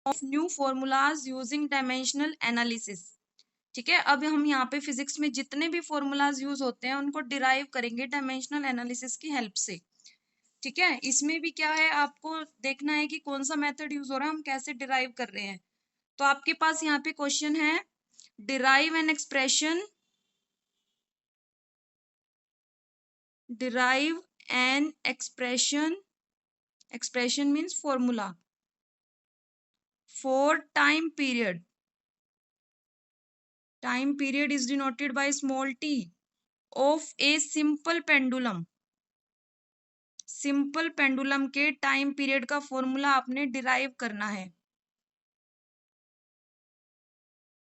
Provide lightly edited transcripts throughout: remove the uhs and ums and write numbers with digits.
Of new formulas using dimensional analysis. ठीक है, अब हम यहाँ पे फिजिक्स में जितने भी फॉर्मूलाज यूज होते हैं उनको डिराइव करेंगे डायमेंशनल एनालिसिस की हेल्प से। ठीक है, इसमें भी क्या है, आपको देखना है कि कौन सा मेथड यूज हो रहा है, हम कैसे डिराइव कर रहे हैं। तो आपके पास यहाँ पे क्वेश्चन है, derive an expression, derive an expression, expression means formula for time period. Time period is denoted by small t of a simple pendulum. Simple pendulum के टाइम पीरियड का फॉर्मूला आपने डिराइव करना है।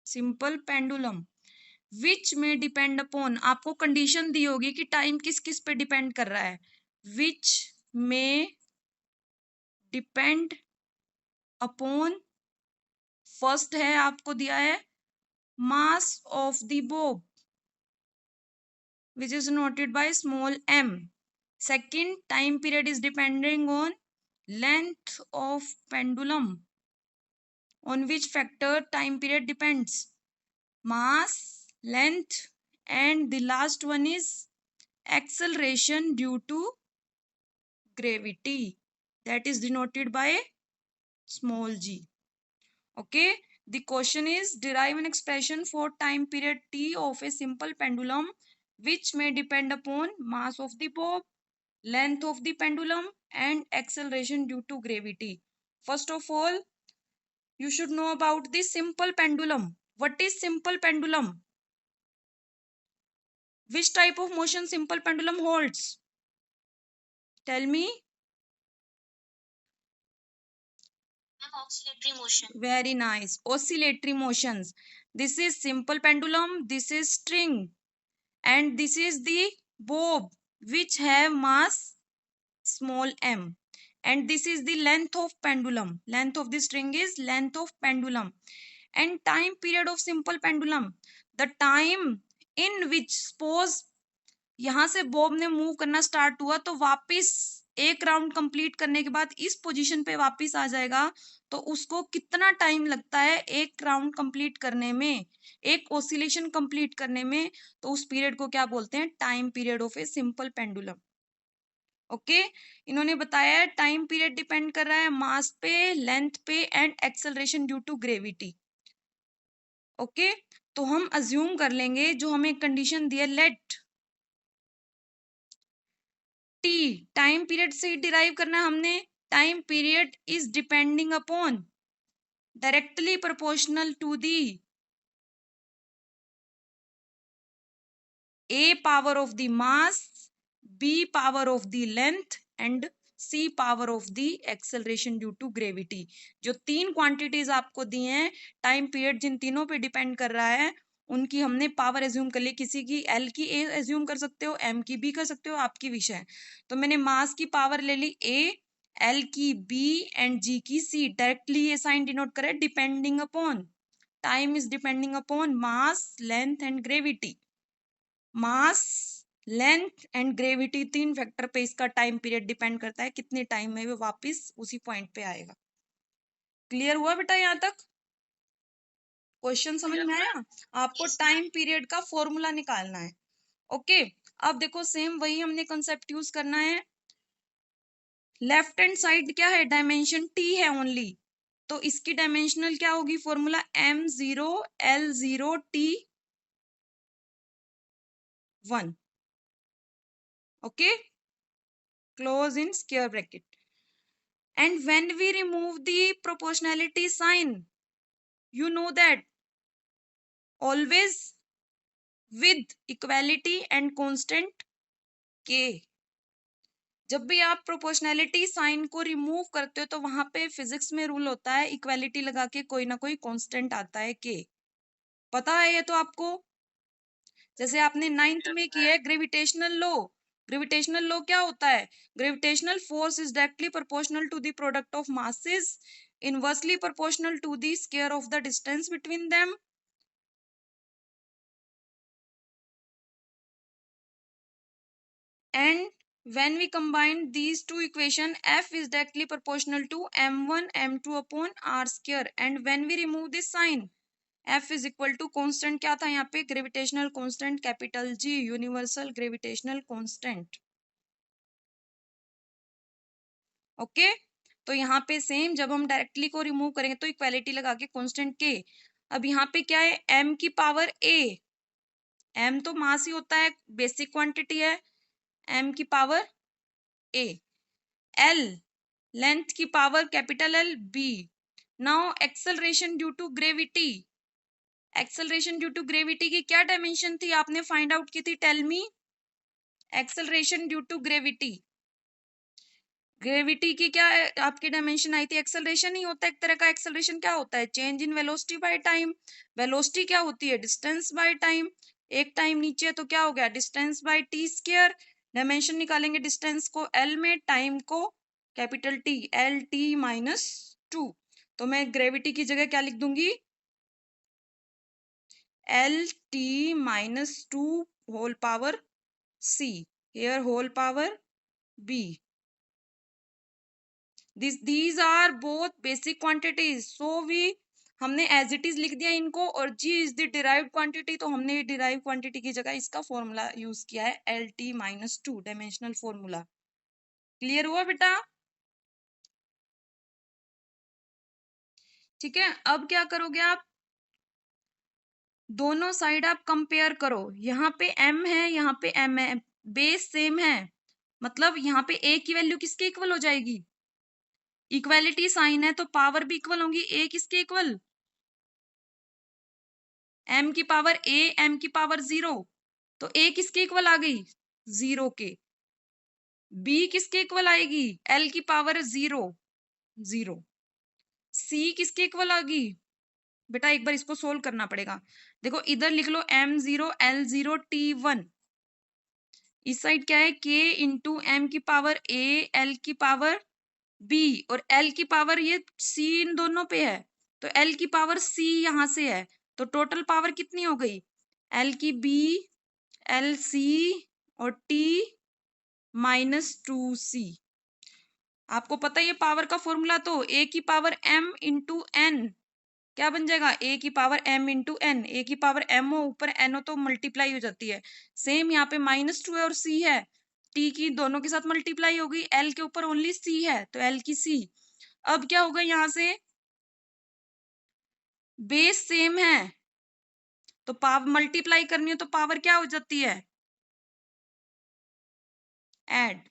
सिंपल पेंडुलम विच में depend upon, आपको condition दी होगी कि time किस किस पे डिपेंड कर रहा है। विच में डिपेंड अपॉन, फर्स्ट है आपको दिया है mass of the Bob which is denoted by small m. Second, time period is depending on length of pendulum. On which factor time period depends? Mass, length, and the last one is acceleration due to gravity. That is denoted by small g. Okay. The question is, derive an expression for time period t of a simple pendulum which may depend upon mass of the bob, length of the pendulum, and acceleration due to gravity. First of all, you should know about the simple pendulum. What is simple pendulum? Which type of motion simple pendulum holds? Tell me. Oscillatory motion. Very nice. Oscillatory motions. This is simple pendulum, this is string, and this is the bob which have mass small m, and this is the length of pendulum. Length of the string is length of pendulum. And time period of simple pendulum, the time in which, suppose यहां से Bob ने move करना start हुआ तो वापस एक round complete करने के बाद इस पोजीशन पे वापस आ जाएगा, तो उसको कितना टाइम लगता है एक राउंड कंप्लीट करने में, एक ऑसिलेशन कंप्लीट करने में, तो उस पीरियड को क्या बोलते हैं? Time period of a simple pendulum. Okay, इन्होंने बताया टाइम पीरियड डिपेंड कर रहा है मास पे, लेंथ पे, and acceleration due to gravity. Okay, तो हम अज्यूम कर लेंगे, जो हमें कंडीशन दी है, लेट टी, टाइम पीरियड से डिराइव करना है हमने। Time period is depending upon, directly proportional to the A power of the mass, B power of the length, and C power of the acceleration due to gravity. जो तीन quantities आपको दी हैं, time period जिन तीनों पे depend कर रहा है, उनकी हमने पावर एज्यूम कर ली। किसी की एल की ए एज्यूम कर सकते हो, एम की बी कर सकते हो, आपकी विषय। तो मैंने मास की पावर ले ली ए, एल की बी, एंड जी की सी। डायरेक्टली ये साइन डिनोट करे depending upon, time is depending upon mass, length, and gravity. Mass, length, and gravity, तीन फैक्टर पे इसका टाइम पीरियड डिपेंड करता है, कितने टाइम में वो वापस उसी पॉइंट पे आएगा। क्लियर हुआ बेटा यहाँ तक? क्वेश्चन समझ में आया? आपको टाइम पीरियड का फॉर्मूला निकालना है। ओके, अब देखो सेम वही हमने कंसेप्ट यूज करना है। लेफ्ट हैंड साइड क्या है? डायमेंशन टी है ओनली, तो इसकी डायमेंशनल क्या होगी? Formula m0 l0 t1। Okay, close in square bracket. And when we remove the proportionality sign, you know that always with equality and constant k, जब भी आप प्रोपोर्शनैलिटी साइन को remove करते हो तो वहां पे फिजिक्स में रूल होता है, इक्वालिटी लगा के कोई ना कोई कांस्टेंट आता है के। पता है ये तो आपको? जैसे आपने नाइन्थ में किया है ग्रेविटेशनल लॉ। ग्रेविटेशनल लॉ क्या होता है? Gravitational force is directly proportional to the product of masses, inversely proportional to the square of the distance between them, and when we combine these two equation, f is directly proportional to m1 m2 upon r square, and when we remove this sign, f is equal to constant क्या था यहाँ पे, gravitational constant capital G, universal gravitational constant. Okay, तो यहाँ पे same जब हम directly को रिमूव करेंगे तो इक्वालिटी लगा के कांस्टेंट के। अब यहाँ पे क्या है, m की पावर a, m तो मास ही होता है, बेसिक क्वांटिटी है, m की पावर a, l लेंथ की power capital L, b। Now acceleration due to gravity, acceleration due to gravity की क्या डायमेंशन थी, आपने फाइंड आउट की थी, tell me. Acceleration due to gravity, gravity की क्या आपकी डायमेंशन आई थी, एक्सेलरेशन ही होता है एक तरह का। एक्सेलरेशन क्या होता है, change in velocity by time. Velocity क्या होती है, डिस्टेंस बाय टाइम। एक टाइम नीचे तो क्या हो गया, distance by T square. Dimension निकालेंगे डिस्टेंस को एल में, टाइम को capital T, L T minus 2। तो मैं ग्रेविटी की जगह क्या लिख दूंगी, L T minus 2 whole power C, here whole power B. these are both basic quantities, so we हमने एज इट इज लिख दिया इनको, और g is the derived quantity, तो हमने डिराइव्ड क्वांटिटी की जगह इसका फॉर्मूला यूज किया है, L T minus 2 dimensional formula. Clear हुआ बेटा? ठीक है, अब क्या करोगे आप, दोनों साइड आप कंपेयर करो, यहाँ पे m है, यहाँ पे m है, बेस सेम है, मतलब यहाँ पे a की वैल्यू किसके इक्वल हो जाएगी, इक्वालिटी साइन है तो पावर भी इक्वल होंगी, a किसके इक्वल, m की पावर a, m की पावर 0, तो a किसके इक्वल आ गई, 0 के। b किसके इक्वल आएगी, l की पावर 0, 0। c किसके इक्वल आ गई, बेटा एक बार इसको सोल्व करना पड़ेगा। देखो इधर लिख लो m0 l0 t1, इस साइड क्या है k इंटू एम की पावर a, l की पावर b, और l की पावर ये c इन दोनों पे है, तो l की पावर c यहां से है, तो टोटल पावर कितनी हो गई, l की b, l c और t माइनस 2c। आपको पता है ये पावर का फॉर्मूला, तो a की पावर m इंटू एन क्या बन जाएगा, a की पावर m इंटू एन, a की पावर m हो ऊपर n हो तो मल्टीप्लाई हो जाती है, सेम यहाँ पे माइनस 2 है और c है, t की दोनों के साथ मल्टीप्लाई हो गई, l के ऊपर ओनली c है तो l की c। अब क्या होगा, यहाँ से बेस सेम है तो पावर मल्टीप्लाई करनी है तो पावर क्या हो जाती है, एड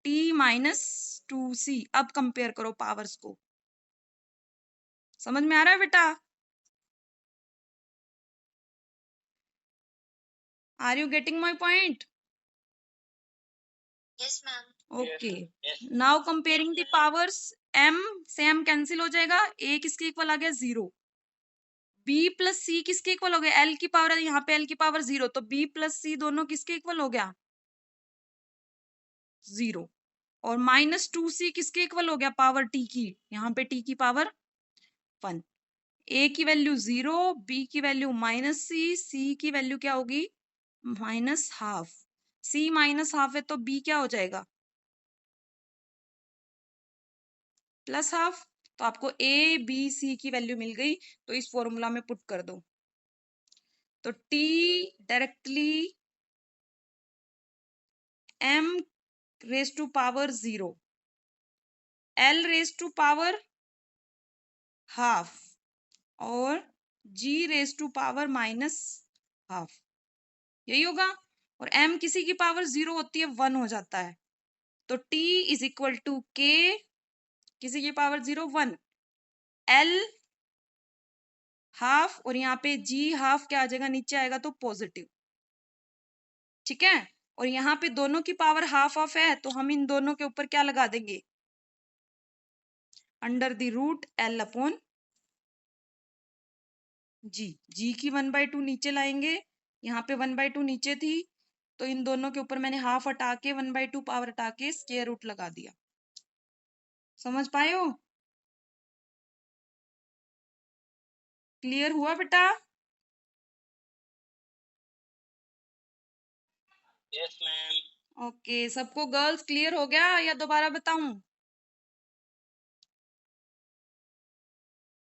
t माइनस 2c। अब कंपेयर करो पावर्स को, समझ में आ रहा है बेटा, are you getting my point? Yes, ma'am. Okay, now comparing the powers, m से m कैंसिल हो जाएगा, a किसके इक्वल आ गया 0, b प्लस c किसके इक्वल हो गया, l की पावर है यहाँ पे, l की पावर 0, तो b प्लस c दोनों किसके इक्वल हो गया 0, और माइनस 2c किसके इक्वल हो गया, पावर t की, यहाँ पे t की पावर 1। a की वैल्यू 0, b की वैल्यू माइनस c की वैल्यू क्या होगी minus half, c minus half है तो b क्या हो जाएगा प्लस हाफ। तो आपको a b c की वैल्यू मिल गई, तो इस फॉर्मूला में पुट कर दो, तो t directly m raise to power 0, l raise to power half, और g raise to power minus half, यही होगा। और m किसी की पावर 0 होती है 1 हो जाता है, तो t is equal to k किसी की पावर 0 1, l हाफ, और यहाँ पे g हाफ क्या आ जाएगा, नीचे आएगा तो पॉजिटिव, ठीक है। और यहाँ पे दोनों की पावर हाफ हाफ है तो हम इन दोनों के ऊपर क्या लगा देंगे, under the root l upon g की 1/2 नीचे लाएंगे, यहाँ पे 1/2 नीचे थी तो इन दोनों के ऊपर मैंने हाफ हटा के 1/2 पावर हटा के स्क्वायर रूट लगा दिया, समझ पाए हो, क्लियर हुआ बेटा? Yes, ma'am. ओके, सबको गर्ल्स क्लियर हो गया या दोबारा बताऊं?